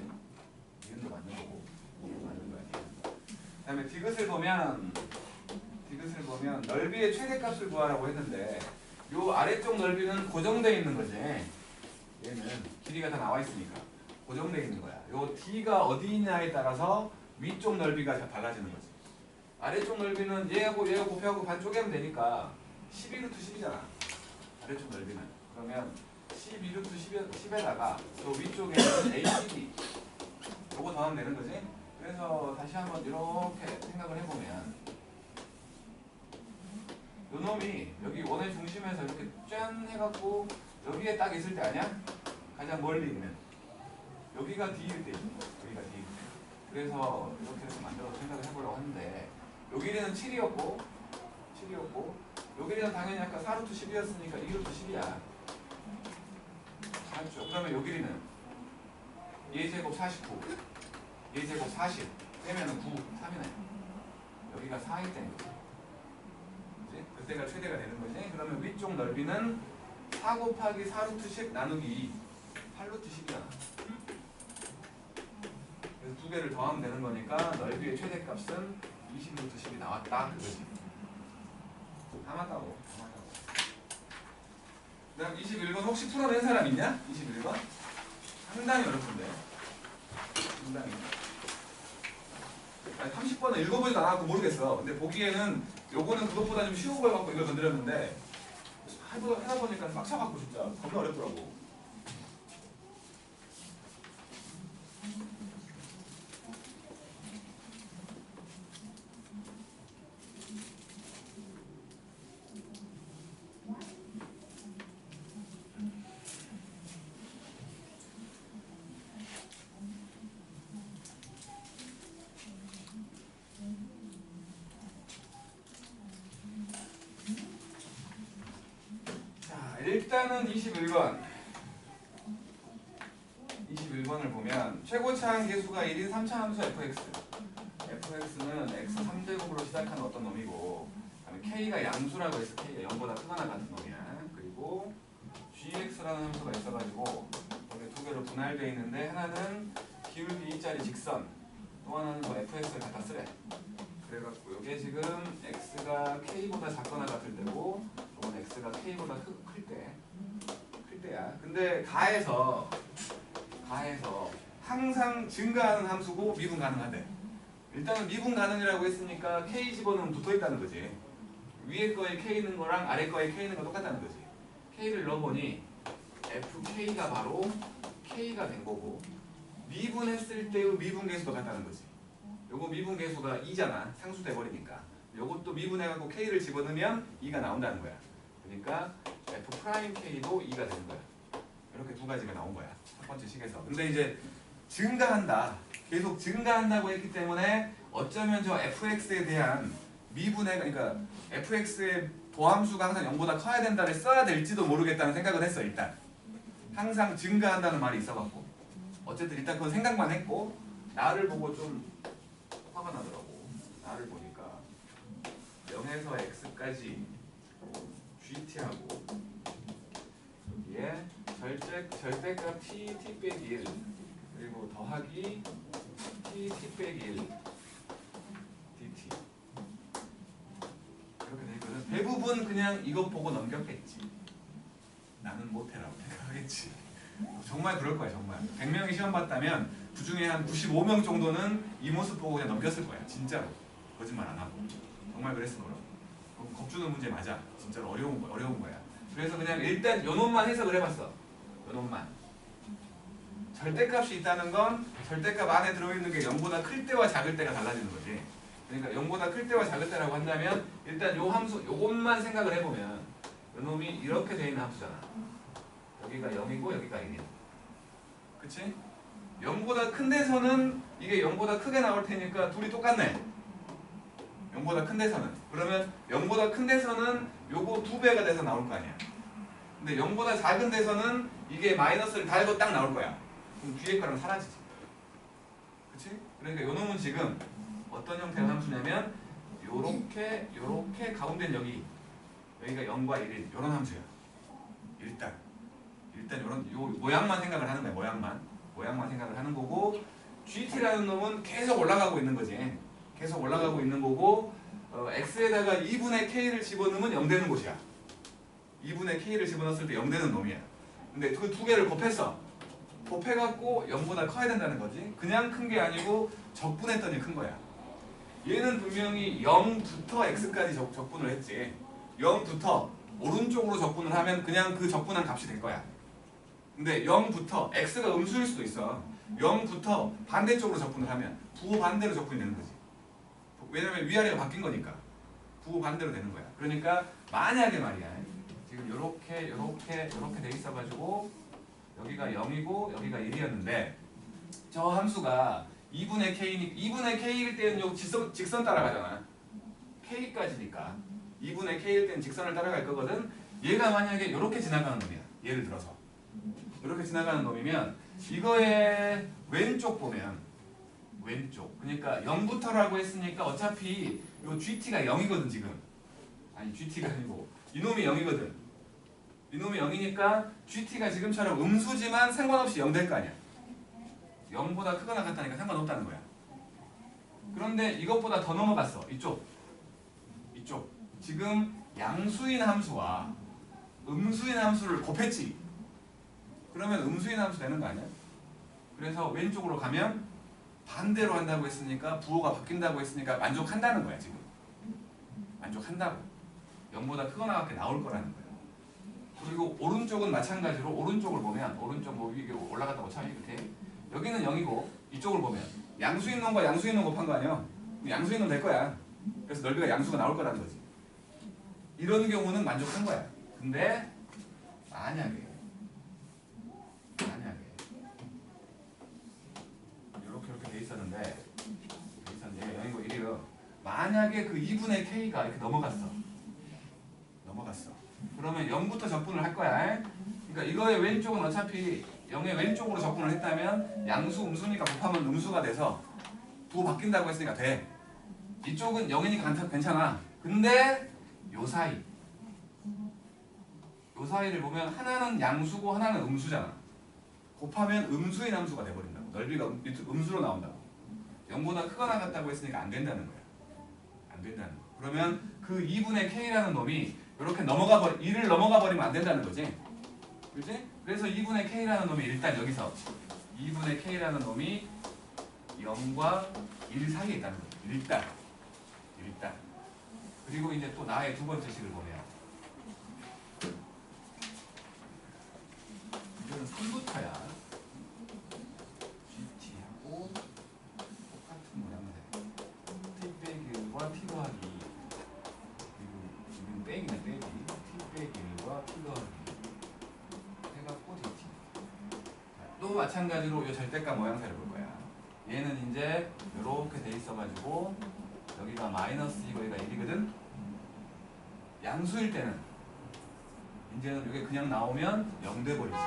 이건도 맞는 거고 이건 맞는 거 아니야. 그 다음에 디귿을 보면 넓이의 최대값을 구하라고 했는데 요 아래쪽 넓이는 고정되어 있는 거지. 얘는 길이가 다 나와 있으니까 고정되어 있는 거야. 요 D가 어디 있냐에 따라서 위쪽 넓이가 달라지는 거지. 아래쪽 넓이는 얘하고 곱하고 반 쪼개면 되니까 12루트 10이잖아. 아래쪽 넓이는. 그러면 12루트 10에다가 또 위쪽에는 ACD 요거 더하면 되는 거지. 그래서 다시 한번 이렇게 생각을 해보면 요 놈이 여기 원의 중심에서 이렇게 짠 해갖고 여기에 딱 있을 때 아니야? 가장 멀리 있는 여기가 D일 때 여기가 D. 그래서 이렇게 해서 만들어서 생각을 해보려고 하는데 요 길이는 7이었고 요 길이는 당연히 아까 4루트 10이었으니까 2루트 10이야. 맞죠? 그러면 요 길이는 예제곱 49 예제곱 40 빼면은 9 3이네. 여기가 4일 때인 거지. 그때가 최대가 되는 거지. 그러면 위쪽 넓이는 4 곱하기 4루트 10 나누기 2 8루트 10이잖아. 그래서 두 개를 더하면 되는 거니까 넓이의 최대값은 20루트 10이 나왔다 그거지. 다 맞다고. 그 다음 21번 혹시 풀어낸 사람 있냐? 21번? 상당히 어렵던데. 상당히. 아니 30번은 읽어보지도 않았고 모르겠어. 근데 보기에는 요거는 그것보다 좀 쉬운 걸 갖고 이걸 건드렸는데 하다 보니까 빡쳐갖고 진짜 겁나 어렵더라고. 일단은 21번을 보면 최고차항 계수가 1인 3차 함수 fx는 x 3제곱으로 시작하는 어떤 놈이고 그다음에 k가 양수라고 해서 k가 0보다 크거나 같은 놈이야. 그리고 gx라는 함수가 있어가지고 여기 두 개로 분할되어 있는데 하나는 기울기 2짜리 직선 또 하나는 뭐 fx를 갖다 쓰래. 그래갖고 이게 지금 x가 k보다 작거나 같을 때고 이건 x가 k보다 클 때야. 근데 가에서 항상 증가하는 함수고 미분 가능하대. 일단은 미분 가능이라고 했으니까 k 집어넣으면 붙어있다는 거지. 위에 거에 k 있는 거랑 아래 거에 k 있는 거 똑같다는 거지. k를 넣어보니 fk가 바로 k가 된 거고 미분했을 때의 미분계수도 같다는 거지. 요거 미분계수가 2잖아. 상수돼 버리니까. 요것도 미분해갖고 k를 집어넣으면 2가 나온다는 거야. 그러니까 f'k도 2가 되는 거야. 이렇게 두 가지가 나온 거야. 첫 번째 식에서. 근데 이제 증가한다. 계속 증가한다고 했기 때문에 어쩌면 저 fx에 대한 미분해가 그러니까 fx의 도함수가 항상 0보다 커야 된다를 써야 될지도 모르겠다는 생각을 했어. 일단 항상 증가한다는 말이 있어갖고 어쨌든 일단 그건 생각만 했고 나를 보고 좀 화가 나더라고. 나를 보니까 0에서 x까지 gt하고 여기에 절대값 t 빼기 1 그리고 더하기 t 빼기 1 dt 이렇게 되거든. 대부분 그냥 이것 보고 넘겼겠지. 나는 못해라고 생각하겠지. 정말 그럴 거야. 정말 100명이 시험 봤다면 그 중에 한 95명 정도는 이 모습 보고 그냥 넘겼을 거야. 진짜로. 거짓말 안 하고. 정말 그랬을 거라고. 겁주는 문제 맞아. 진짜로 어려운 거야. 그래서 그냥 일단 요 놈만 해석을 해봤어. 요 놈만. 절대값이 있다는 건 절대값 안에 들어있는 게 0보다 클 때와 작을 때가 달라지는 거지. 그러니까 0보다 클 때와 작을 때라고 한다면 일단 요 함수 요것만 생각을 해보면 요 놈이 이렇게 돼 있는 함수잖아. 여기가 0이고 여기가 1이야. 그치? 0보다 큰 데서는 이게 0보다 크게 나올 테니까 둘이 똑같네. 0보다 큰 데서는. 그러면 0보다 큰 데서는 요거 2배가 돼서 나올 거 아니야. 근데 0보다 작은 데서는 이게 마이너스를 달고 딱 나올 거야. 그럼 뒤에 거랑 사라지지. 그치? 그러니까 요 놈은 지금 어떤 형태의 함수냐면 요렇게 가운데는 여기가 0과 1인 요런 함수야. 일단 요런 요 모양만 생각을 하는 거야. 모양만 생각을 하는 거고 GT라는 놈은 계속 올라가고 있는 거지. 계속 올라가고 있는 거고 X에다가 2분의 K를 집어넣으면 0 되는 곳이야. 2분의 K를 집어넣었을 때 0 되는 놈이야. 근데 그 두 개를 곱했어. 곱해갖고 0보다 커야 된다는 거지. 그냥 큰 게 아니고 적분했더니 큰 거야. 얘는 분명히 0부터 X까지 적분을 했지. 0부터 오른쪽으로 적분을 하면 그냥 그 적분한 값이 될 거야. 근데 0부터 X가 음수일 수도 있어. 0부터 반대쪽으로 적분을 하면 부호 반대로 적분이 되는 거지. 왜냐면 위아래가 바뀐 거니까 부호 반대로 되는 거야. 그러니까 만약에 말이야 지금 요렇게 돼 있어가지고 여기가 0이고 여기가 1이었는데 저 함수가 2분의 K일 때는 요 직선 따라가잖아. K까지니까 2분의 K일 때는 직선을 따라갈 거거든. 얘가 만약에 요렇게 지나가는 놈이야. 예를 들어서 이렇게 지나가는 놈이면 이거의 왼쪽 보면 왼쪽 그러니까 0부터라고 했으니까 어차피 요 GT가 0이거든 지금. 아니 GT가 아니고 이놈이 0이거든. 이놈이 0이니까 GT가 지금처럼 음수지만 상관없이 0 될 거 아니야. 0보다 크거나 같다니까 상관없다는 거야. 그런데 이것보다 더 넘어갔어. 이쪽 지금 양수인 함수와 음수인 함수를 곱했지. 그러면 음수인 함수 되는 거 아니야? 그래서 왼쪽으로 가면 반대로 한다고 했으니까 부호가 바뀐다고 했으니까 만족한다는 거야 지금. 만족한다고. 0보다 크거나 같게 나올 거라는 거야. 그리고 오른쪽은 마찬가지로 오른쪽을 보면 오른쪽 뭐 위에 올라갔다고 쳐 이렇게 여기는 0이고 이쪽을 보면 양수인 놈과 양수인 놈 곱한 거 아니야? 양수인 놈 될 거야. 그래서 넓이가 양수가 나올 거라는 거지. 이런 경우는 만족한 거야. 근데 만약에 이렇게 돼 있었는데 0이고 1이요. 만약에 그 2분의 K가 이렇게 넘어갔어. 그러면 0부터 적분을 할 거야. 그러니까 이거의 왼쪽은 어차피 0의 왼쪽으로 적분을 했다면 양수 음수니까 곱하면 음수가 돼서 부호 바뀐다고 했으니까 돼. 이쪽은 0이니까 괜찮아. 근데 요 사이를 보면 하나는 양수고 하나는 음수잖아. 곱하면 음수인 함수가 돼버린다고. 넓이가 음수로 나온다고. 0보다 크거나 같다고 했으니까 안 된다는 거야. 안 된다는 거. 그러면 그 2분의 K라는 놈이 이렇게 1을 넘어가 버리면 안 된다는 거지. 그렇지? 그래서 2분의 K라는 놈이 일단 여기서 2분의 K라는 놈이 0과 1 사이에 있다는 거죠. 일단. 그리고 이제 또 나의 두 번째 식을 보면 이거는 3부터야. 또 마찬가지로 이 절대값 모양새를 볼 거야. 얘는 이제 이렇게 돼 있어가지고 여기가 마이너스이고 여기가 1이거든. 양수일 때는 이제는 이게 그냥 나오면 0 돼버리지.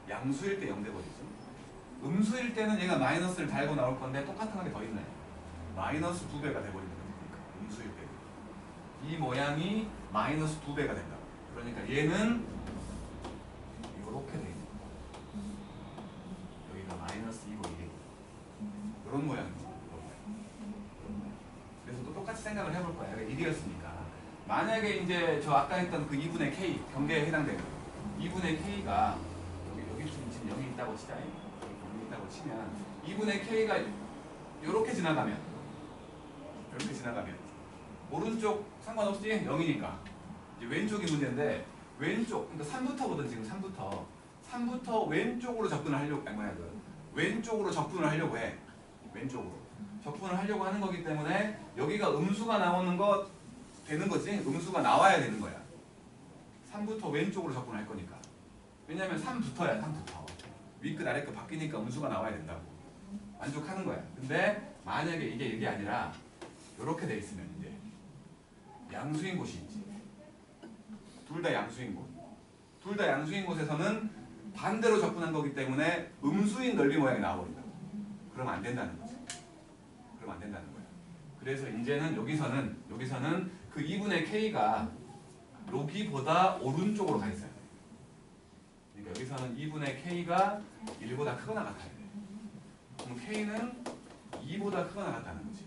양수일 때 0 돼버리지. 음수일 때는 얘가 마이너스를 달고 나올 건데 똑같은 게 더 있네. 마이너스 2배가 돼버리는 거니까 음수일 때. 이 모양이 마이너스 2배가 된다. 그러니까 얘는 이렇게 돼 있는 거야. 여기가 마이너스 2고 이게 이런 모양이죠. 그래서 또 똑같이 생각을 해볼 거야. 여기가 1이었으니까. 만약에 이제 저 아까 했던 그 2분의 k 경계에 해당되는 2분의 k가 여기 지금 0이 있다고 치자. 0이 있다고 치면 2분의 k가 이렇게 지나가면 오른쪽 상관없지? 0이니까 이제 왼쪽이 문제인데 왼쪽 그러니까 3부터거든 지금 3부터 왼쪽으로 접근을 하려고 왼쪽으로 접근을 하려고 해. 왼쪽으로 접근을 하려고 하는 거기 때문에 여기가 음수가 나오는 거 되는 거지. 음수가 나와야 되는 거야. 3부터 왼쪽으로 접근할 거니까. 왜냐면 3부터야. 3부터. 위끝 아래끝 바뀌니까 음수가 나와야 된다고. 만족하는 거야. 근데 만약에 이게 아니라 이렇게 돼 있으면 이제 양수인 곳이 있지. 둘 다 양수인 곳. 둘 다 양수인 곳에서는 반대로 접근한 거기 때문에 음수인 넓이 모양이 나와버린다고. 그러면 안 된다는 거지. 그러면 안 된다는 거야. 그래서 이제는 여기서는 그 2분의 k가 여기보다 오른쪽으로 가 있어야 돼. 그러니까 여기서는 2분의 k가 1보다 크거나 같아야 돼. 그럼 k는 2보다 크거나 같다는 거지.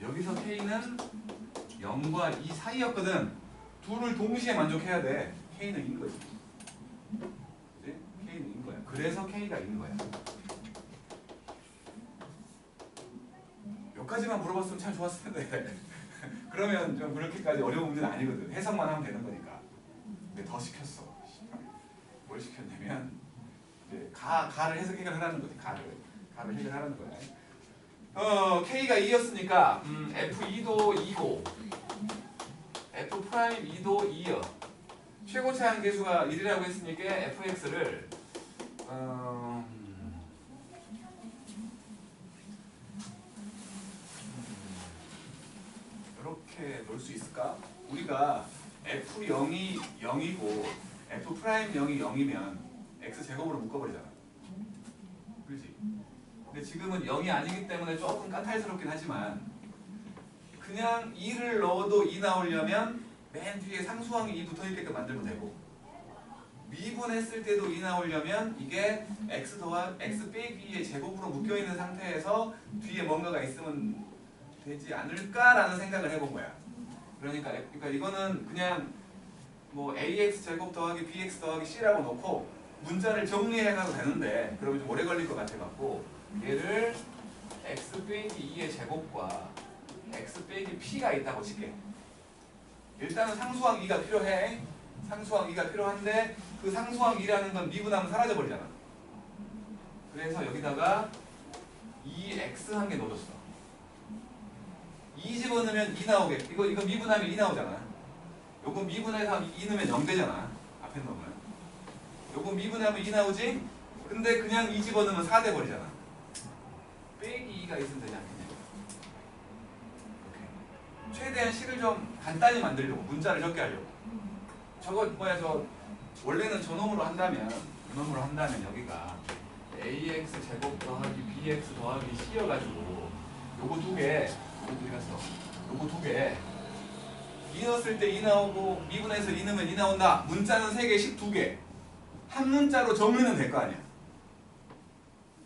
여기서 k는 0과 2 사이였거든. 둘을 동시에 만족해야 돼. k는 인 거지. 그치? k는 인 거야. 그래서 k가 인 거야. 여기까지만 물어봤으면 참 좋았을 텐데. 그러면 좀 그렇게까지 어려운 문제는 아니거든. 해석만 하면 되는 거니까. 근데 더 시켰어. 뭘 시켰냐면 이제 가를 해결하라는 거지. 가를 해결하라는 거야. k가 2였으니까 f2도 2고 f'2도 2여. 최고차 한계수가 1이라고 했으니까 fx를 이렇게 놓을 수 있을까? 우리가 f0이 0이고 f'0이 0이면 x제곱으로 묶어버리잖아. 그렇지? 근데 지금은 0이 아니기 때문에 조금 까탈스럽긴 하지만 그냥 2를 넣어도 2 나오려면 맨 뒤에 상수항이 2 붙어있게끔 만들면 되고 미분했을 때도 2 나오려면 이게 x 빼기 2의 제곱으로 묶여있는 상태에서 뒤에 뭔가가 있으면 되지 않을까라는 생각을 해본 거야. 그러니까 이거는 그냥 뭐 ax 제곱 더하기 bx 더하기 c라고 놓고 문자를 정리해가도 되는데 그러면 좀 오래 걸릴 것 같아갖고 얘를 x 빼기 2의 제곱과 x 빼기 p가 있다고 칠게. 일단은 상수항 2가 필요해. 상수항 2가 필요한데 그 상수항 2라는 건 미분하면 사라져버리잖아. 그래서 여기다가 2x 한 개 넣어줬어. 2 집어넣으면 2 나오게. 이거 미분하면 2 나오잖아. 요거 미분해서 2 넣으면 0 되잖아. 앞에 넣으면. 요거 미분하면 2 나오지? 근데 그냥 2 집어넣으면 4 돼버리잖아. 빼기 2가 있으면 되지 않겠냐. 이렇게. 최대한 식을 좀 간단히 만들려고. 문자를 적게 하려고. 저거 원래는 저놈으로 한다면 여기가 ax 제곱 더하기 bx 더하기 c여가지고 요거 두 개 요거 두 개 2 넣었을 때 2 나오고 미분해서 2 넣으면 2 나온다. 문자는 3개, 식 2개. 한 문자로 정리는 될 거 아니야.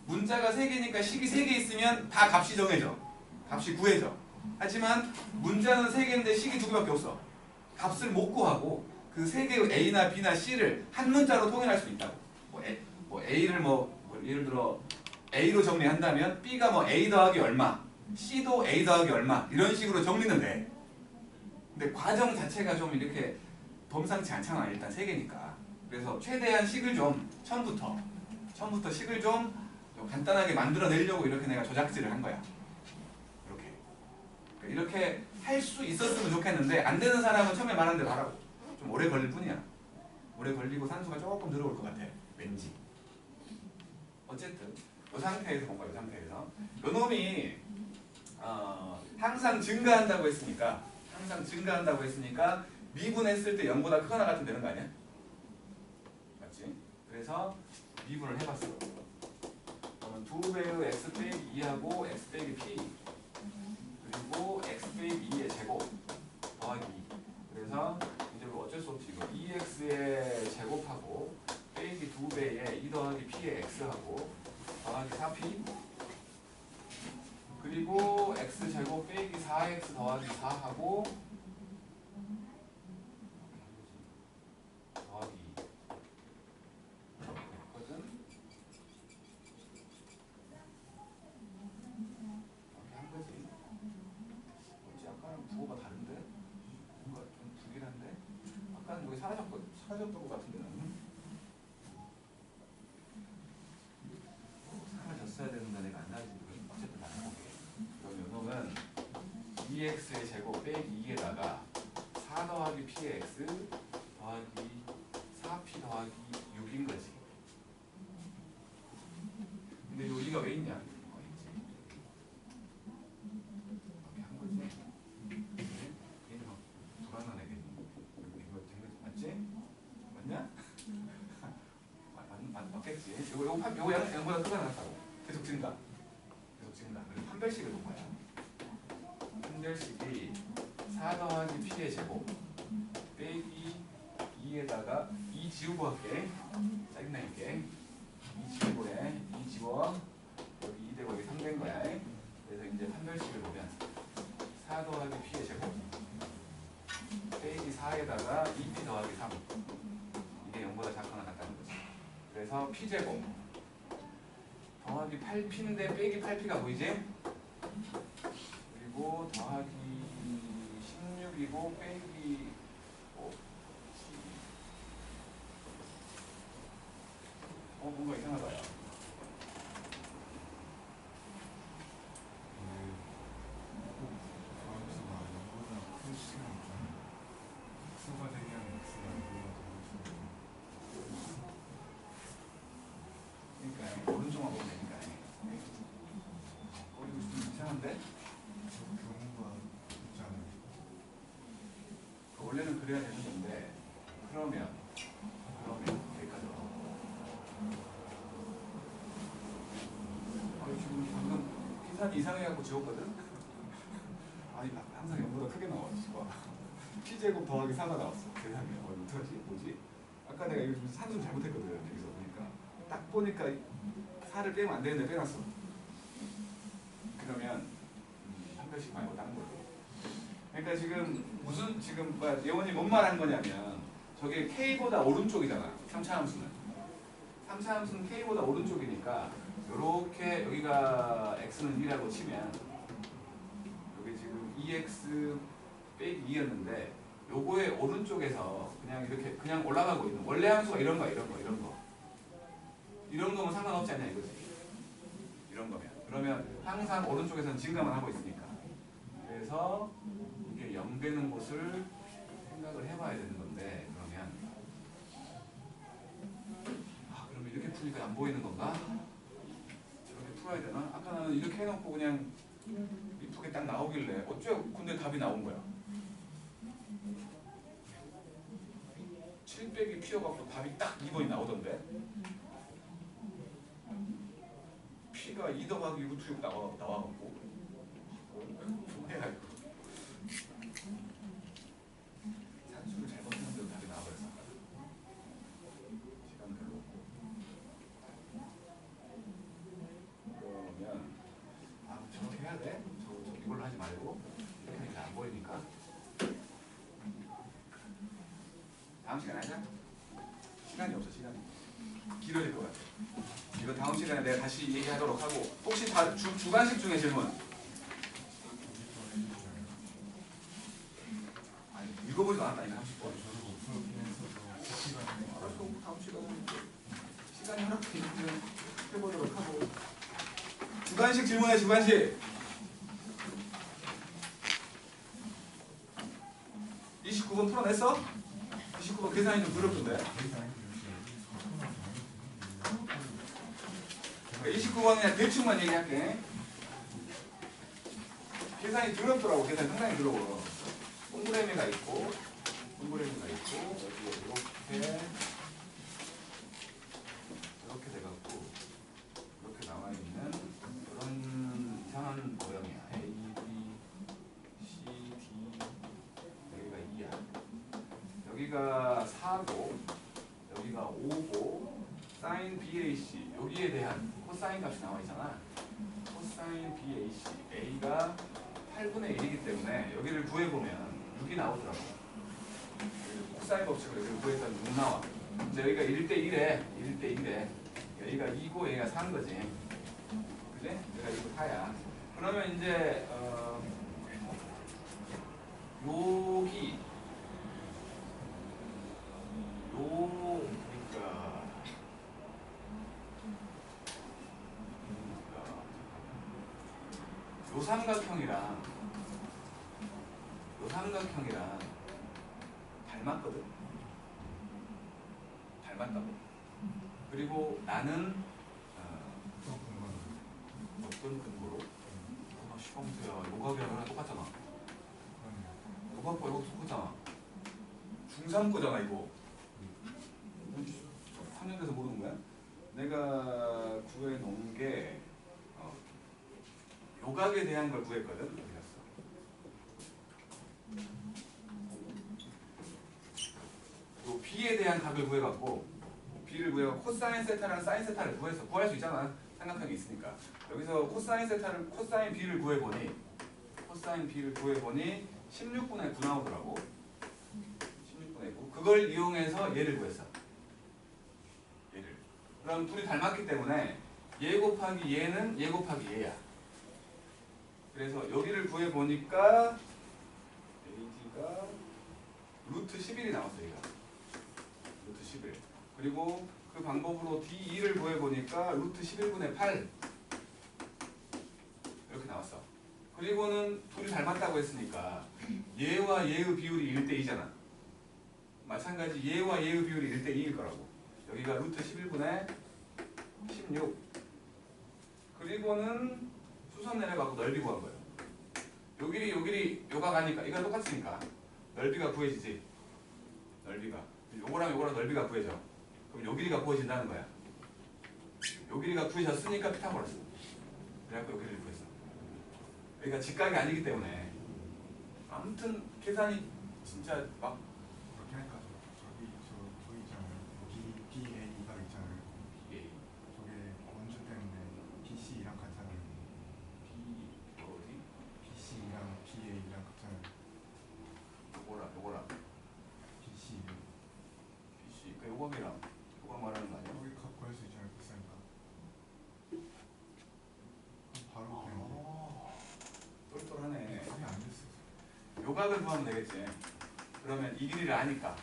문자가 3개니까 식이 3개 있으면 다 값이 정해져. 값이 구해져. 하지만 문자는 3개인데 식이 2개밖에 없어. 값을 못 구하고 그 3개의 A나 B나 C를 한 문자로 통일할 수 있다고. A를 예를 들어 A로 정리한다면 B가 A 더하기 얼마, C도 A 더하기 얼마 이런 식으로 정리는 돼. 근데 과정 자체가 좀 이렇게 범상치 않잖아. 일단 3개니까. 그래서 최대한 식을 좀 처음부터 식을 좀 간단하게 만들어내려고 이렇게 내가 조작질을 한 거야. 이렇게 할 수 있었으면 좋겠는데 안 되는 사람은 처음에 말한 대로 하라고. 좀 오래 걸릴 뿐이야. 오래 걸리고 산수가 조금 늘어올 것 같아. 왠지. 어쨌든 이 상태에서 본 거야. 이 상태에서 요 놈이 항상 증가한다고 했으니까 미분했을 때 0보다 크거나 같으면 되는 거 아니야? 맞지? 그래서 미분을 해봤어. 그러면 2배의 x 빼기 2하고 x 빼기 p 그리고 x 빼기 2의 제곱 더하기 2. 그래서 이제 어쩔 수 없지. 이거 2x의 제곱하고 빼기 2배의 2 더하기 p의 x하고 더하기 4p 그리고 x제곱 빼기 4x 더하기 4하고 더하기 2 됐거든? 이렇게 한 거지. 뭐지? 아까는 부호가 다른데? 뭔가 좀 불길한데? 아까는 여기 사라졌던 것 같은데 나는? 사라졌어야 되는데 내가 안 나지. 어쨌든 나는 볼게. 그럼 요놈은 2x의 제곱 빼기 2에다가 4 더하기 p의 x 더하기 4p 더하기 6인 거지. 근데 요 2가 왜 있냐? 있지. 이렇게 한 거지. 얘는 막 불안하네. 이거 맞지? 맞냐? 맞겠지. 요거 양보다 크게 나왔다고. 계속 증가. 그리고 판별식을 본 거야. 판별식이 4 더하기 p의 제곱 빼기 2에다가 2 지우고 할게. 짜증나 있게. 2 지우고 해. 2 지워. 여기 2 되고 여기 3 된 거야. 그래서 이제 판별식을 보면 4 더하기 p의 제곱 빼기 4에다가 2p 더하기 3 이게 0보다 작거나 같다는 거지. 그래서 p제곱 더하기 8p인데 빼기 8p가 보이지? 그리고 더하기 16이고 빼기 5 뭔가 이상하다. 야. 그러니까 오른쪽만 보면 되니까. 이거 좀 이상한데? 원래는 그래야 되는 건데 그러면 여기까지 와. 지금 방금 계산이 이상해갖고 지웠거든? 아니 항상 0보다 크게 나와. p제곱 더하기 4가 나왔어. 세상에. 어떡하지? 뭐지? 아까 내가 이거 좀 산수 잘못했거든. 여기서 보니까 딱 보니까 4를 빼면 안 되는데 빼놨어. 그러면 한 별씩 말고 다른 걸로. 그러니까 지금 예원이 뭔 말한 거냐면 저게 k보다 오른쪽이잖아. 3차 함수는. 3차 함수는 k보다 오른쪽이니까 요렇게 여기가 x는 1이라고 치면 여기 지금 2x 빼기 2였는데 요거의 오른쪽에서 그냥 이렇게 그냥 올라가고 있는 원래 함수가 이런 거면 상관없지 않냐 이거지. 이런 거면. 그러면 항상 오른쪽에서는 증가만 하고 있으니까. 그래서 이게 0 되는 곳을 생각을 해봐야 되는 건데 그러면 이렇게 풀니까 안 보이는 건가? 저렇게 풀어야 되나? 아까 나는 이렇게 해놓고 그냥 이쁘게 딱 나오길래 어째 근데 답이 나온 거야. 7 빼기 P여갖고 답이 딱 2번이 나오던데 P가 2 더하기 6 나와갖고 뭐야 이거. 산수를 잘못했는데도 답이 나와버렸어. 시간 별로 없고. 그러면 저렇게 해야 돼? 이걸로 하지 말고 이렇게 하니까 안 보이니까 다음 시간에 하자. 시간이 없어. 시간이 길어질 것 같아. 이거 다음 시간에 내가 다시 얘기하도록 하고 혹시 다 주관식 중에 질문? 아니 읽어보지도 않았다니까 30번. 알았어. 다음 시간에 시간이 허락되면 해보도록 하고. 주관식 질문해. 주관식 29번 풀어냈어? 29번 계산이 좀 어렵던데. 29번 그냥 대충만 얘기할게. 계산이 더럽더라고. 계산이 상당히 더러워. 동그라미가 있고 여기에 이렇게 돼갖고 이렇게 나와 있는 그런 이상한 모형이야. A, B, C, D 여기가 2야. 여기가 4고 여기가 5고 사인 BAC 여기에 대한 코사인 값이 나와 있잖아. 코사인 BAC A가 8분의 1이기 때문에 여기를 구해보면 6이 나오더라고. 코사인 법칙으로 여기를 구했더니 6 나와. 근데 여기가 1대1에 1대1에 여기가 2고 여기가 4인 거지. 그지? 여기가 2고 4야. 그러면 이제 여기 요 삼각형이랑 닮았거든. 닮았다고. 그리고 나는 어떤 근거로? 시범수야. 요각이랑 이거랑 똑같잖아. 요각과 요각 똑같잖아. 중3 거잖아 이거. 3년 돼서 모르는 거야? 내가 구해놓은 게 요각에 대한 걸 구했거든. 어디 갔어? 요 B에 대한 각을 구해갖고 B를 구해갖고 코사인 세타랑 사인 세타를 구해서 구할 수 있잖아. 삼각형이 있으니까. 여기서 코사인 B를 구해보니 16분의 9 나오더라고. 16분의 9. 그걸 이용해서 얘를 구했어. 얘를. 그럼 둘이 닮았기 때문에 얘 곱하기 얘는 얘 곱하기 얘야. 그래서 여기를 구해보니까 AD가 루트 11이 나왔어. 얘가 루트 11. 그리고 그 방법으로 D2를 구해보니까 루트 11분의 8 이렇게 나왔어. 그리고는 둘이 닮았다고 했으니까 얘와 얘의 비율이 1대2잖아. 마찬가지 얘와 얘의 비율이 1대2일 거라고. 여기가 루트 11분의 16. 그리고는 수선 내려가고 넓이 구한 거예요. 요 길이 요가 가니까 이거 똑같으니까 넓이가 구해지지. 넓이가 요거랑 넓이가 구해져. 그럼 요 길이가 구해진다는 거야. 요 길이가 구해졌으니까 피타고라스. 그래갖고 요 길이를 구했어. 여기가 직각이 아니기 때문에 아무튼 계산이 진짜 막 그렇게 할까? 저기 있잖아요. 여기 BA가 있잖아요. BA 저게 원주 때문에 BC랑 같잖아요. B 어디? BC랑 BA랑 같잖아요. 요거랑 BC BC 그 요거랑 요거 말하는 거 아니야? 여기 갖고 할 수 있잖아요. 비싸니까. 바로 되는데 똘똘하네. 그게 안 됐어. 요각을 구하면 되겠지. 그러면 이 길이를 아니까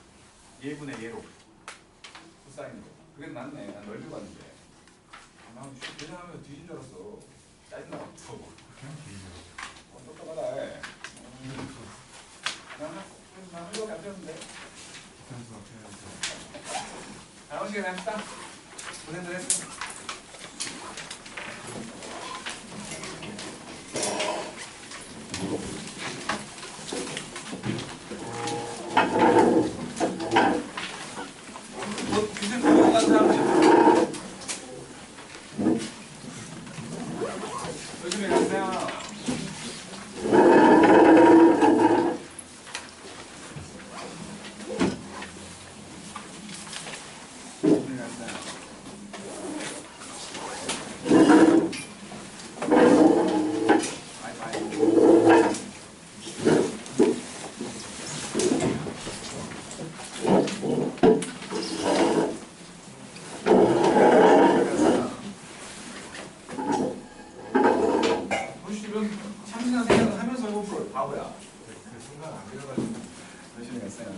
얘분의 얘로 코사인으로. 그게 낫네. 난 넓이 봤는데. 난 계산하면서 뒤진 줄 알았어. 짜증나고. 그냥 비교. 똑똑하다. 난 한국에 안 되는데. 기탄수 앞에 다음 시간에 합시다. 고생들 했어. 기술 공부 같은 사람들 요즘에 갔어요. 참신한 생각을 하면서 해볼 바보야. 그 순간 안 그래가지고 열심히 갔어요.